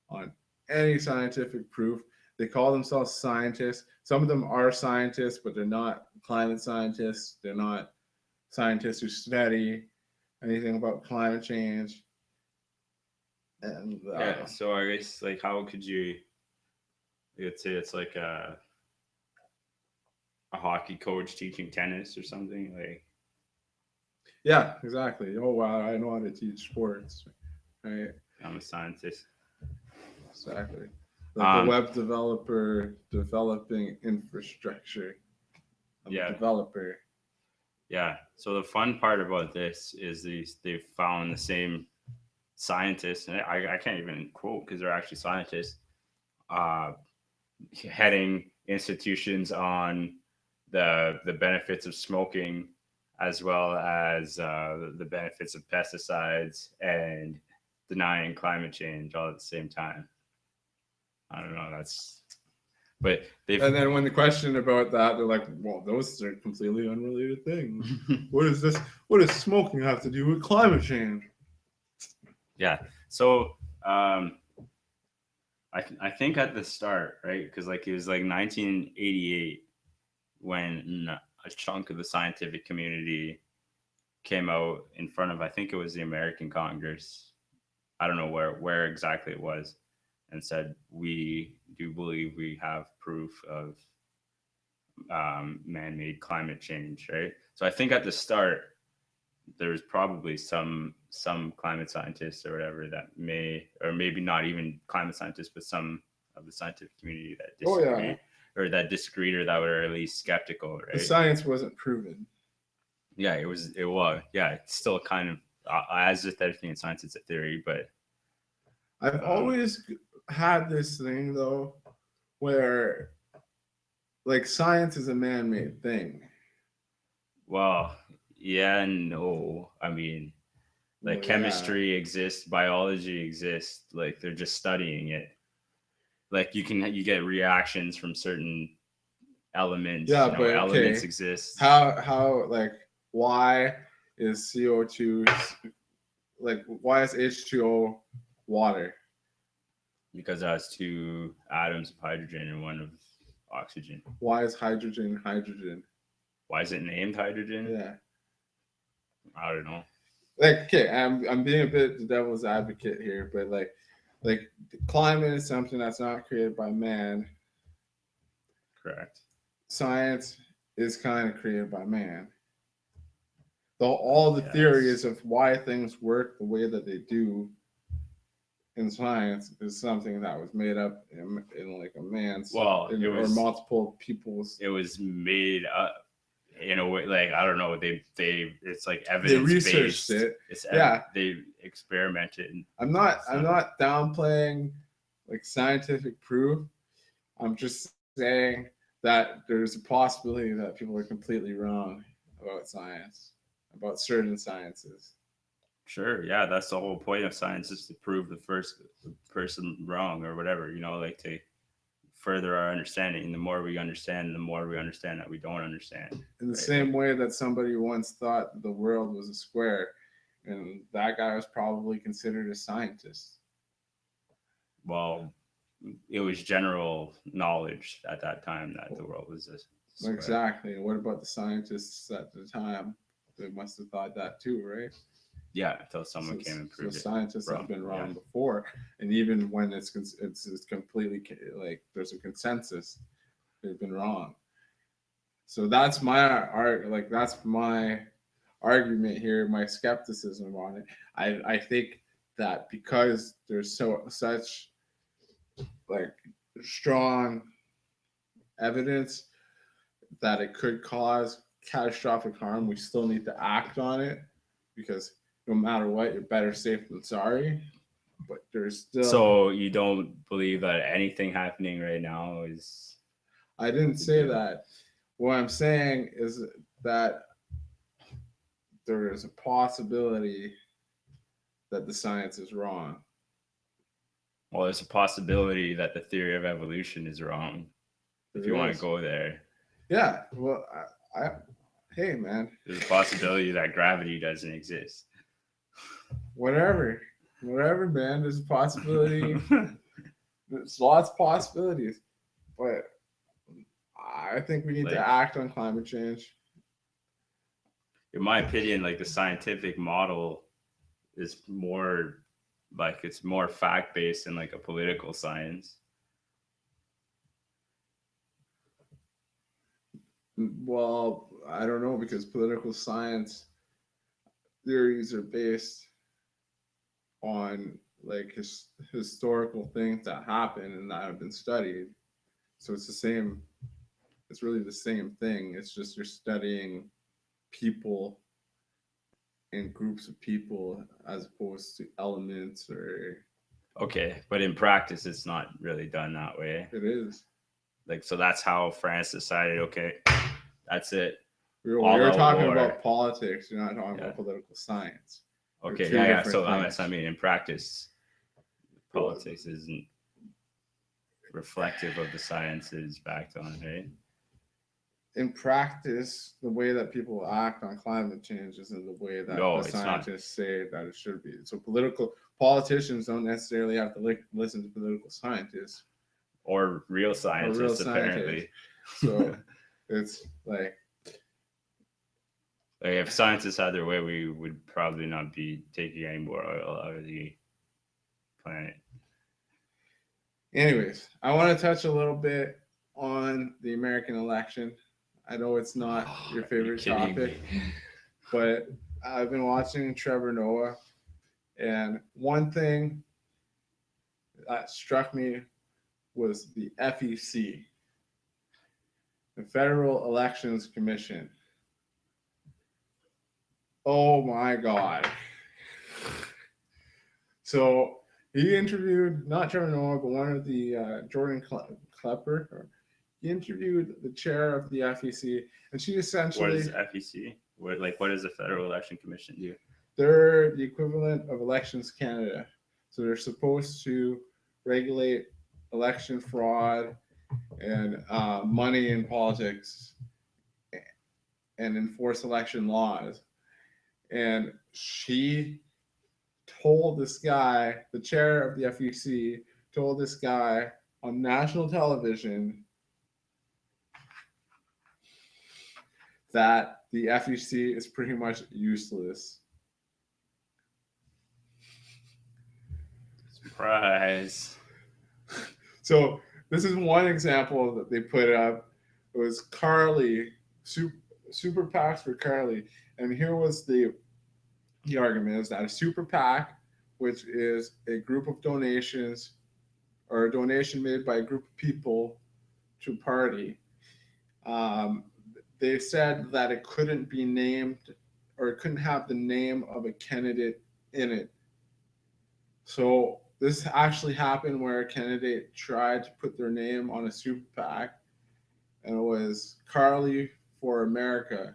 on any scientific proof. They call themselves scientists. Some of them are scientists, but they're not climate scientists. They're not scientists who study anything about climate change. And Yeah. So I guess like how could you? You'd say it's like a hockey coach teaching tennis or something. Like yeah, exactly. Oh wow, I know how to teach sports. Right, I'm a scientist. exactly. Like a Um. web developer developing infrastructure. I'm a Yeah. developer. Yeah. So the fun part about this is they found the same scientists, and I can't even quote because they're actually scientists, uh, heading institutions on the benefits of smoking, as well as the benefits of pesticides and denying climate change all at the same time. I don't know. But they've. And then when the question about that, they're like, "Well, those are completely unrelated things. What is this? What does smoking have to do with climate change?" Yeah. So I think at the start, right? Because like it was like 1988 when a chunk of the scientific community came out in front of, I think it was the American Congress. I don't know where exactly it was, and said we do believe we have proof of man-made climate change, right? So I think at the start there's probably some climate scientists or whatever that may, or maybe not even climate scientists, but some of the scientific community that Oh yeah, disagreed, or that were at least skeptical, the right? science wasn't proven. Yeah, it was yeah, it's still kind of as with everything in science, it's a theory, but I've um, always had this thing though, where like science is a man-made thing. well, yeah and no. I mean, like Well, yeah, chemistry exists, biology exists, like they're just studying it. Like you get reactions from certain elements, yeah, but elements okay, exist how like why is CO2 like why is H2O water? because it has two atoms of hydrogen and one of oxygen. Why is hydrogen hydrogen? Why is it named hydrogen? Yeah. I don't know. Like okay, I'm being a bit the devil's advocate here, but like climate is something that's not created by man. Correct. Science is kind of created by man. Though all the Yes. theories of why things work the way that they do in science is something that was made up in like a man's Well, or multiple people's. it was made up in a way, like I don't know. They it's like They evidence researched based. it. Yeah, They experimented. I'm So not downplaying like scientific proof. I'm just saying that there's a possibility that people are completely wrong about science, about certain sciences. sure, yeah, that's the whole point of science, is to prove the first person wrong or whatever. Like to further our understanding. The more we understand, the more we understand that we don't understand. In the Right? same way that somebody once thought the world was a square, and that guy was probably considered a scientist. Well, it was general knowledge at that time that the world was a square. Exactly. And what about the scientists at the time? They must have thought that too, right? Yeah, until someone came and So proved it scientists have wrong. been Yeah. wrong before, and even when it's completely like there's a consensus, they've been wrong. So that's my art. Like that's my argument here. My skepticism on it. I think that because there's such like strong evidence that it could cause catastrophic harm, we still need to act on it because no matter what, you're better safe than sorry. But there's still. So you don't believe that anything happening right now is I didn't the say deal? that. What I'm saying is that there is a possibility that the science is wrong. Well, there's a possibility that the theory of evolution is wrong. If There you want to is. go there, Yeah. Well, I Hey, man, There's a possibility that gravity doesn't exist. whatever, man. There's a possibility. There's lots of possibilities, but I think we need to Like, act on climate change. in my opinion, like the scientific model is more like it's more fact based than like a political science. Well, I don't know because political science theories are based on like historical things that happen and that have been studied. So it's the same. It's really the same thing. It's just you're studying people and groups of people as opposed to elements or Okay, but in practice, it's not really done that way. it is. Like, so that's how France decided. Okay, that's it. You're Out talking war. about politics. You're not talking Yeah. about political science. They're Okay, two yeah. different So things. I mean, in practice, politics isn't reflective of the sciences backed on, right? In practice, the way that people act on climate change isn't the way that No, the it's not. scientists say that it should be. So politicians don't necessarily have to listen to political scientists Or real or scientists, real apparently. scientists. So it's like Like if scientists had their way, we would probably not be taking any more oil out of the planet. anyways, I want to touch a little bit on the American election. I know it's not your favorite topic, but I've been watching Trevor Noah, and one thing that struck me was the FEC, the Federal Elections Commission. Oh my God. So he interviewed not Trevor Noah, but one of the Jordan Klepper. He interviewed the chair of the FEC, and she essentially. What is FEC? What does the Federal Election Commission do? They're the equivalent of Elections Canada. So they're supposed to regulate election fraud and money in politics and enforce election laws. And she told this guy, the chair of the FEC, told this guy on national television that the FEC is pretty much useless. Surprise. So this is one example that they put up. It was Carly, super PACs for Carly. And here was the argument is that a super PAC, which is a group of donations or a donation made by a group of people to a party, they said that it couldn't be named or it couldn't have the name of a candidate in it. So this actually happened where a candidate tried to put their name on a super PAC, and it was Carly for America.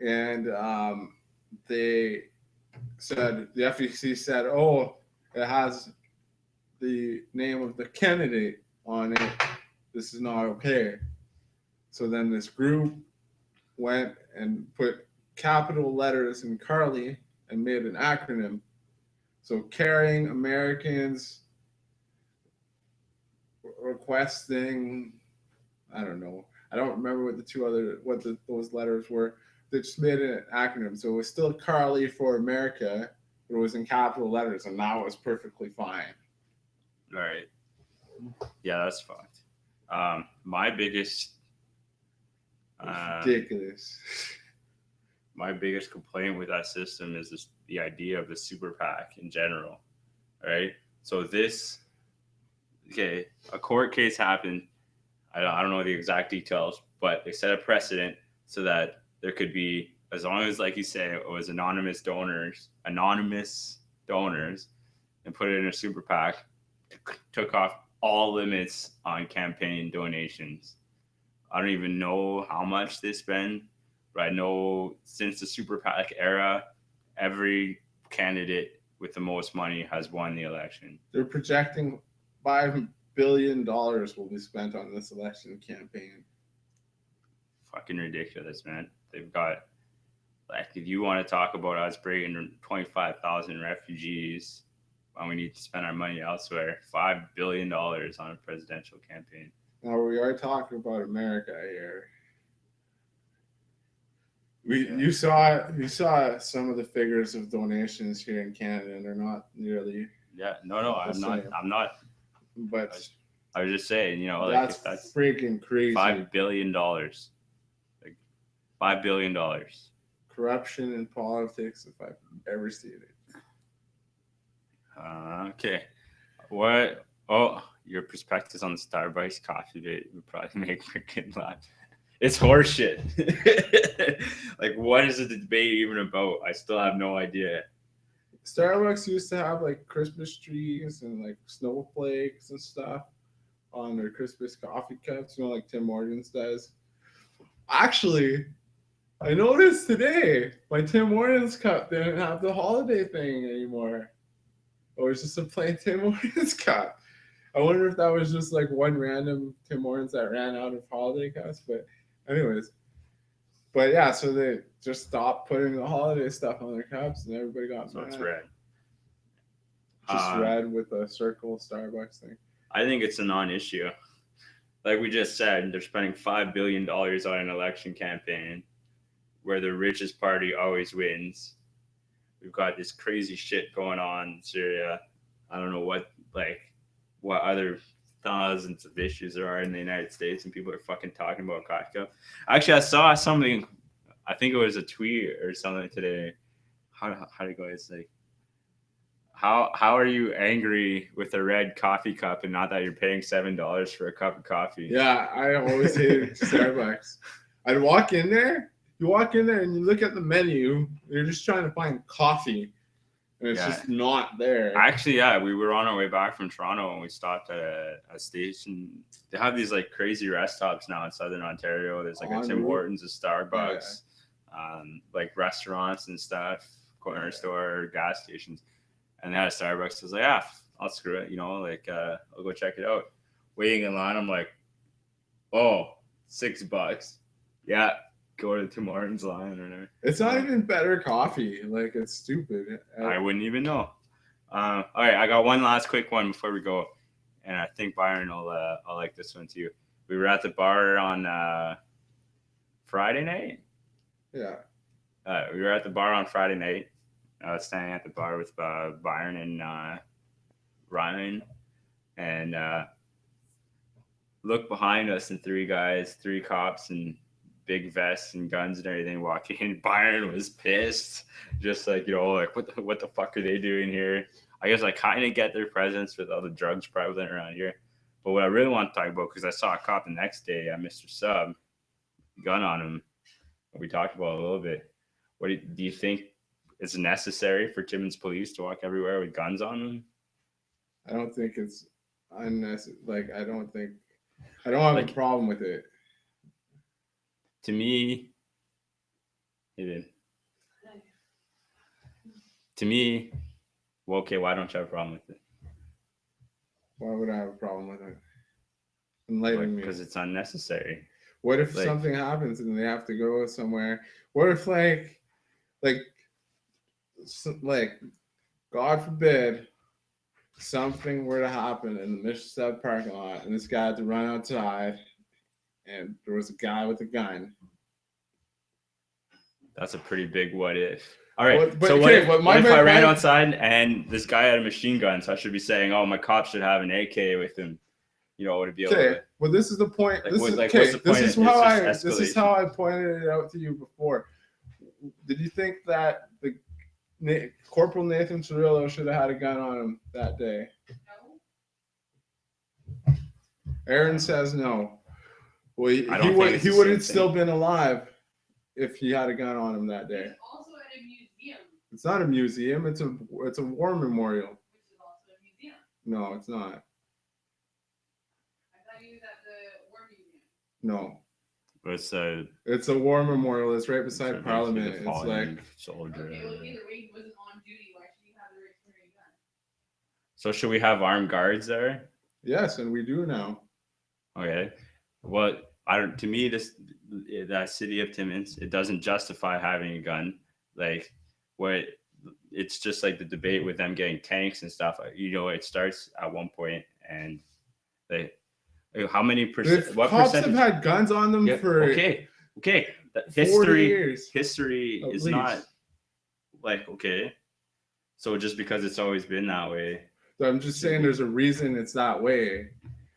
And they said, the FEC said, oh, it has the name of the candidate on it. This is not okay. So then this group went and put capital letters in Carly and made an acronym. So caring Americans, requesting, I don't know. I don't remember what the two other those letters were. They just made an acronym. So it was still Carly for America, but it was in capital letters, and now it's perfectly fine. All right. Yeah, that's fucked. My biggest ridiculous. My biggest complaint with that system is the idea of the super PAC in general. Right. So a court case happened. I don't know the exact details, but they set a precedent so that there could be, as long as, like you say, it was anonymous donors, and put it in a super PAC, took off all limits on campaign donations. I don't even know how much they spend, but I know since the super PAC era, every candidate with the most money has won the election. They're projecting $5 billion will be spent on this election campaign. fucking ridiculous, man. They've got, like, if you want to talk about us bringing 25,000 refugees, and we need to spend our money elsewhere, $5 billion on a presidential campaign. Now we are talking about America here. You saw some of the figures of donations here in Canada, and they're not nearly. Yeah, no, I'm not. But I was just saying, you know, that's freaking crazy. $5 billion, like $5 billion. Corruption in politics, if I've ever seen it. Okay, what? Oh, your perspectives on the Starbucks coffee debate would probably make freaking laugh. It's horseshit. Like, what is the debate even about? I still have no idea. Starbucks used to have like Christmas trees and like snowflakes and stuff on their Christmas coffee cups, you know, like Tim Hortons does. Actually, I noticed today my Tim Hortons cup didn't have the holiday thing anymore. It was just a plain Tim Hortons cup. I wonder if that was just like one random Tim Hortons that ran out of holiday cups. But anyways, but yeah, so they just stopped putting the holiday stuff on their cups, and everybody got So mad. it's red. Just red with a circle Starbucks thing. I think it's a non-issue. Like we just said, they're spending $5 billion on an election campaign where the richest party always wins. We've got this crazy shit going on in Syria. I don't know what other thousands of issues there are in the United States, and people are fucking talking about coffee cup. Actually, I saw something. I think it was a tweet or something today. How did it go? It's like, how are you angry with a red coffee cup and not that you're paying $7 for a cup of coffee? Yeah, I always hated Starbucks. I'd walk in there. You walk in there and you look at the menu. You're just trying to find coffee, and it's just not there. Actually, yeah, we were on our way back from Toronto and we stopped at a station. They have these like crazy rest stops now in Southern Ontario. There's like a Tim Hortons, a Starbucks, like restaurants and stuff, corner store, gas stations. And they had a Starbucks. I was like, I'll screw it, you know, like I'll go check it out. Waiting in line, I'm like, oh, $6. Yeah. Go to the Tim Hortons line or whatever. It's not even better coffee. Like, it's stupid. I wouldn't even know. All right, I got one last quick one before we go, and I think Byron will like this one too. We were at the bar on Friday night. Yeah. We were at the bar on Friday night. I was standing at the bar with Byron and Ryan, and look behind us, and three cops, and big vests and guns and everything walking in. Byron was pissed, just like, you know, like what the fuck are they doing here? I guess I kind of get their presence with all the drugs prevalent around here, but what I really want to talk about, because I saw a cop the next day at Mr. Sub, gun on him. We talked about it a little bit. What do you think is necessary for Timmins police to walk everywhere with guns on them? I don't think it's unnecessary. Like, I don't have a problem with it. To me, well, okay, why don't you have a problem with it? Why would I have a problem with it? Enlighten me. Because it's unnecessary. What if something happens and they have to go somewhere? What if like, God forbid, something were to happen in the Mr. Sub parking lot and this guy had to run outside and there was a guy with a gun? That's a pretty big what if. All right. What if I ran outside and this guy had a machine gun? So I should be saying, oh, my cop should have an AK with him. You know, to be able to. Well, this is the point. Like, this is how I pointed it out to you before. Did you think that Corporal Nathan Cirillo should have had a gun on him that day? No. Aaron says no. Well, he would have still been alive if he had a gun on him that day. It's also at a museum. It's not a museum. It's a war memorial. Which is also a museum. No, it's not. I thought he was at the war museum. No. It's a war memorial. It's right beside Parliament. It's like soldier. Okay, well, either way, he wasn't on duty. Why should he have the right to carry a gun? So should we have armed guards there? Yes, and we do now. Okay. What To me, that city of Timmins, it doesn't justify having a gun. Like, what it's just like the debate with them getting tanks and stuff. It starts at one point, and they, how many percent? If What cops percentage? have had guns on them Yeah, for okay. 40 years. History at is least. not like okay. So just because it's always been that way, So I'm just saying there's a reason it's that way.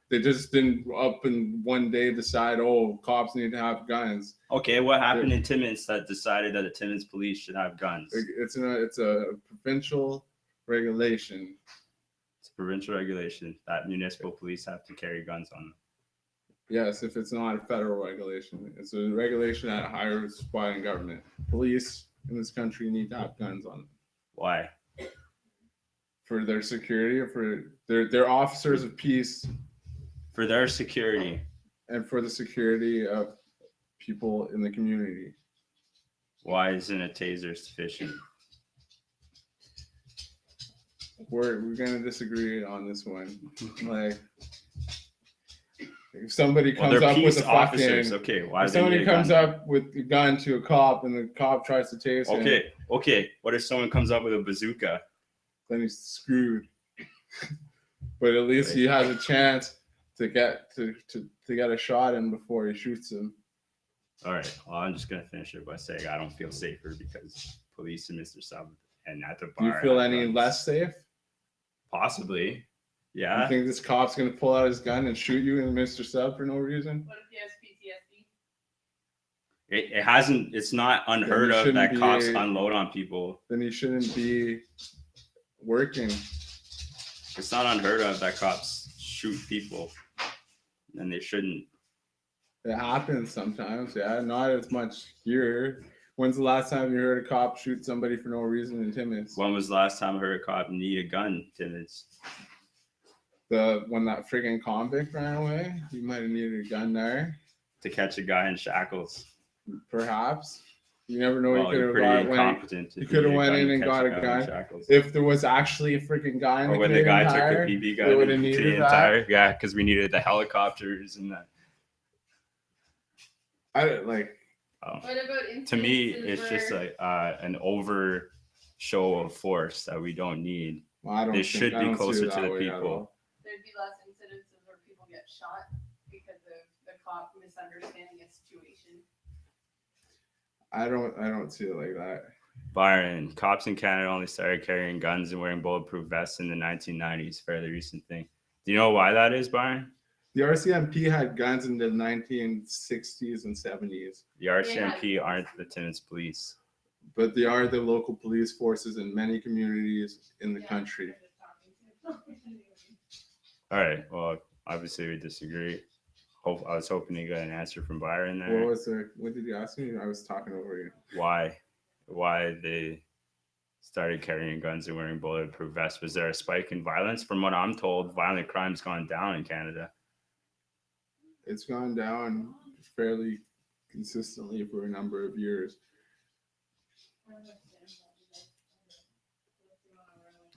They just didn't up and one day decide, oh, cops need to have guns. okay. What happened in Timmins that decided that the Timmins police should have guns? It's a provincial regulation. It's a provincial regulation that municipal police have to carry guns on them. Yes, if it's not a federal regulation, it's a regulation at a higher spot in government. Police in this country need to have guns on them Why? for their security, or for their officers of peace, For their security. and for the security of people in the community. Why isn't a taser sufficient? We're gonna disagree on this one. Like, if somebody Well, comes they're up peace with a officers. fucking, Okay, why if do they somebody need a comes gun? up with a gun to a cop and the cop tries to tase him, Okay. What if someone comes up with a bazooka? then he's screwed. But at least he has a chance to get to get a shot in before he shoots him. All right. Well, I'm just gonna finish it by saying I don't feel safer because police and Mr. Sub and at the Do bar. you feel have any guns. less safe? Possibly. You Yeah. think this cop's gonna pull out his gun and shoot you in Mr. Sub for no reason? What if he has PTSD? It hasn't. It's not unheard you of that shouldn't cops be- unload on people. Then he shouldn't be working. It's not unheard of that cops shoot people, and they shouldn't. It happens sometimes, yeah. Not as much here. When's the last time you heard a cop shoot somebody for no reason in Timmins? When was the last time I heard a cop need a gun? Timmins. When that friggin' convict ran away, you might have needed a gun there. To catch a guy in shackles. Perhaps. You never know. Well, you could you're have pretty got incompetent. you if could have need went in to and catch got a guy in gun. shackles. If there was actually a freaking guy in Or the when the Canadian guy Tire, took the BB they gun would've in the needed Canadian that. Tire. Yeah, because we needed the helicopters and that. I don't like. What about To me, instances it's just where- like an over show of force that we don't need. Well, I don't. They think, should I be don't see closer it to that the way at people. all. there'd be less incidences where people get shot because of the cop misunderstanding a situation? I don't see it like that. Byron, cops in Canada only started carrying guns and wearing bulletproof vests in the 1990s. Fairly recent thing. Do you know why that is, Byron? The RCMP had guns in the 1960s and 70s, The RCMP aren't the Timmins police. but they are the local police forces in many communities in the country. All right. Well, obviously we disagree. I was hoping to get an answer from Byron there. What did you ask me? I was talking over you. Why they started carrying guns and wearing bulletproof vests? Was there a spike in violence? From what I'm told, violent crime's gone down in Canada. It's gone down fairly consistently for a number of years.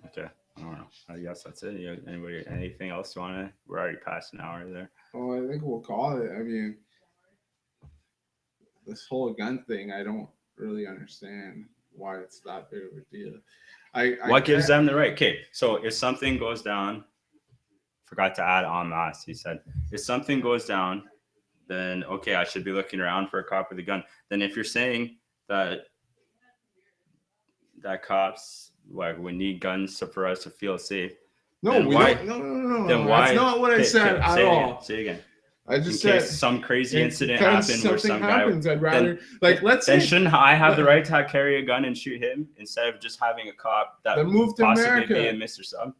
Okay. I don't know. I guess that's it. Anybody, anything else you want to? We're already past an hour there. Oh, I think we'll call it. I mean, this whole gun thing, I don't really understand why it's that big of a deal. What gives them the right? Okay, so if something goes down, forgot to add en masse, he said, if something goes down, then okay, I should be looking around for a cop with a gun. Then if you're saying that cops like we need guns for us to feel safe, No, then we why- don't. No. then why? That's not what I Okay, said okay, at say it all. again, say it again. I In just case said some crazy in incident case happened where something some guy. happens, I'd rather let's Then say shouldn't I have the right to carry a gun and shoot him instead of just having a cop that then move to possibly America. be a Mr. Sub?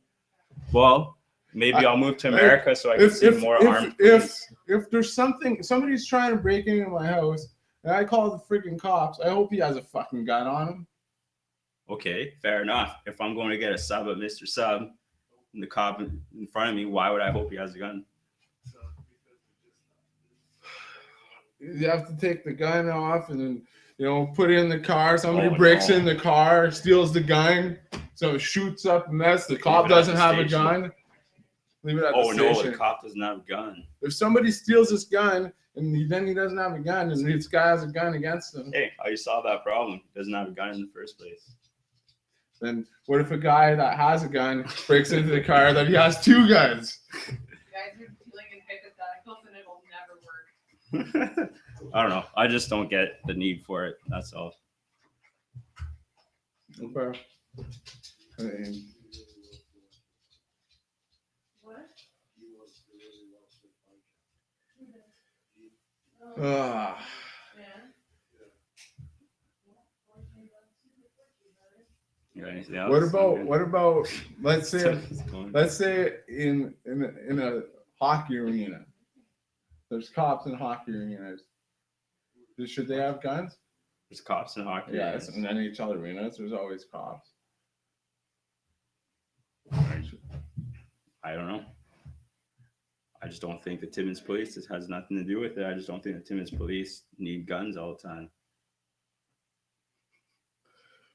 Well, maybe I'll move to if- America so I can see more armed police. If there's somebody's trying to break into my house and I call the freaking cops, I hope he has a fucking gun on him. Okay, fair enough. If I'm going to get a sub at Mr. Sub and the cop in front of me, why would I hope he has a gun? You have to take the gun off and then put it in the car. Somebody Oh, breaks no. in the car, steals the gun, so it shoots up a mess. The cop it at doesn't the have a station. gun. Leave it at Oh the no, station. the cop doesn't have a gun. If somebody steals this gun and then he doesn't have a gun and this guy has a gun against him, Hey, how you solve that problem? He doesn't have a gun in the first place. then what if a guy that has a gun breaks into the car that he has two guns? You guys are dealing in hypotheticals and it'll never work. I don't know. I just don't get the need for it. That's all. Okay. I mean, What? ah. Yeah. You got anything else? What about let's say It's going. let's say in a hockey arena, there's cops in hockey arenas. Should they have guns? There's cops in hockey. Yes, in NHL arenas, there's always cops. I don't know. I just don't think the Timmins police, this has nothing to do with it. I just don't think the Timmins police need guns all the time.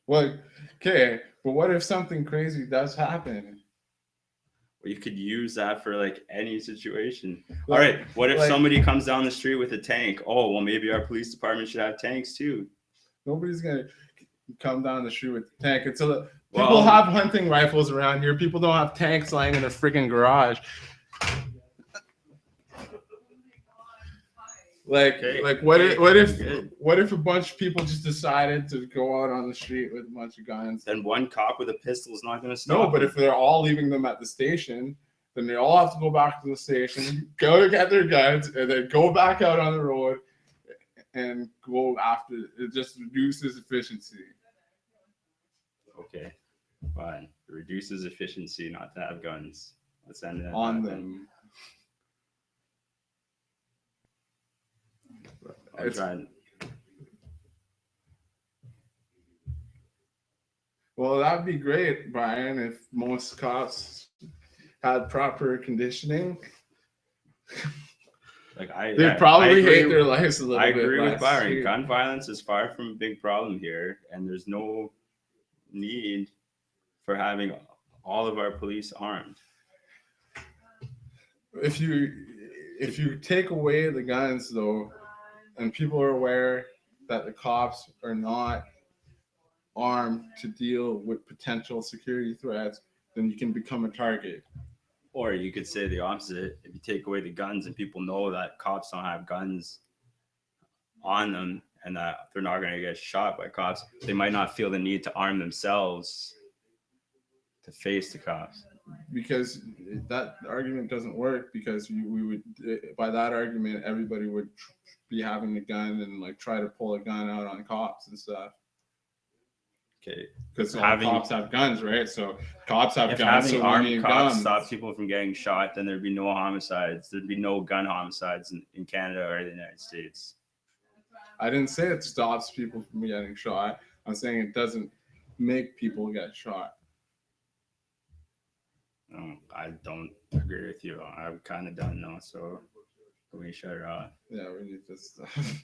Well, okay, but what if something crazy does happen? Well, you could use that for like any situation. Like- All right, what if like- somebody comes down the street with a tank? Oh, well, maybe our police department should have tanks too. Nobody's gonna come down the street with a tank. People Well- have hunting rifles around here. People don't have tanks lying in their freaking garage. Like, Okay, like what okay, if good. a bunch of people just decided to go out on the street with a bunch of guns? Then one cop with a pistol is not going to stop. No, but them. if they're all leaving them at the station, then they all have to go back to the station, go get their guns, and then go back out on the road and go after. It just reduces efficiency. Okay, fine. It reduces efficiency not to have guns. Let's end it at On that then. them. I'm It's- trying. Well, that'd be great, Brian, if most cops had proper conditioning. Like They'd probably agree hate their lives a little I bit. agree with less, Byron. too. Gun violence is far from a big problem here, and there's no need for having all of our police armed. If you take away the guns, though, and people are aware that the cops are not armed to deal with potential security threats, then you can become a target. Or you could say the opposite. If you take away the guns and people know that cops don't have guns on them and that they're not going to get shot by cops, they might not feel the need to arm themselves to face the cops. Because that argument doesn't work, because we would, by that argument, everybody would be having a gun and like try to pull a gun out on cops and stuff. Okay. Because Having- cops have guns, right? So cops have If guns. having So armed many cops guns. stops people from getting shot, then there'd be no homicides. There'd be no gun homicides in Canada or the United States. I didn't say it stops people from getting shot. I'm saying it doesn't make people get shot. No, I don't agree with you. I'm kind of done now, so we shut her off. Yeah, we need this stuff.